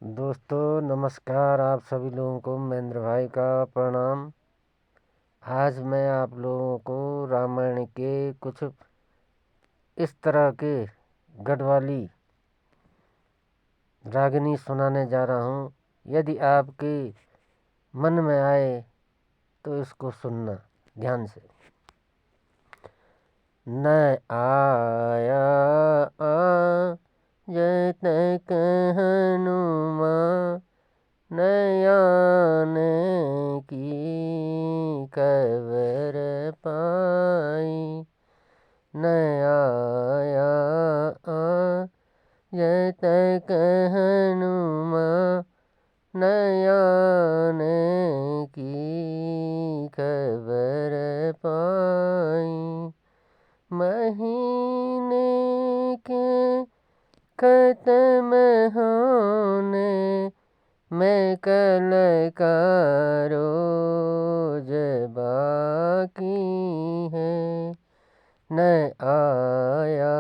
दोस्तों नमस्कार। आप सभी लोगों को महेंद्र भाई का प्रणाम। आज मैं आप लोगों को रामायण के कुछ इस तरह के गढ़वाली रागिनी सुनाने जा रहा हूँ। यदि आपके मन में आए तो इसको सुनना ध्यान से। न आया जत कहनु मां, नयाने की खबर पाई। न आया जत कहनु मां, नयाने की खबर पाई। महीने के खत्म होने मैं कल का रोज बाकी है। न आया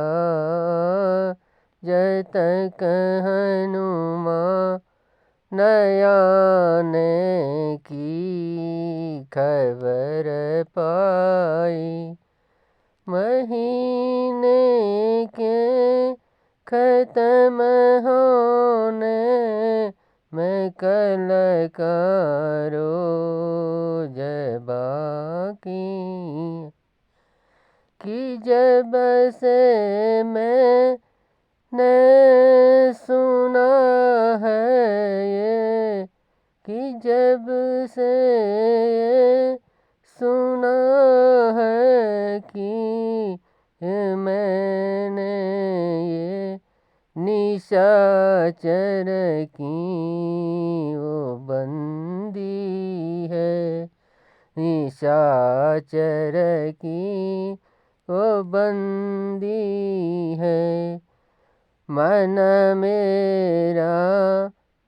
जत कहनु मां, नयाने की खबर पाई। महीने के खत्म होने मैं कल का रोज बाकी कि जब से मैंने सुना है ये, कि जब से ये सुना है कि मैंने ये निशाचर की वो बंदी है। निशाचर की वो बंदी है। मन मेरा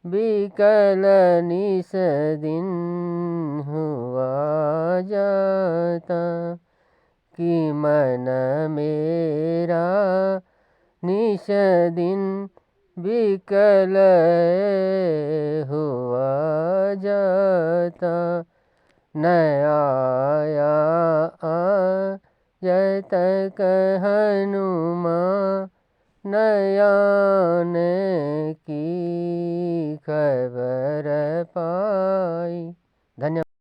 विकल निस दिन हुआ जाता, कि मन मेरा निस दिन विकल हुआ जाता। न आया जत कहनु मां, नयाने की खबर पाई। धन्यवाद।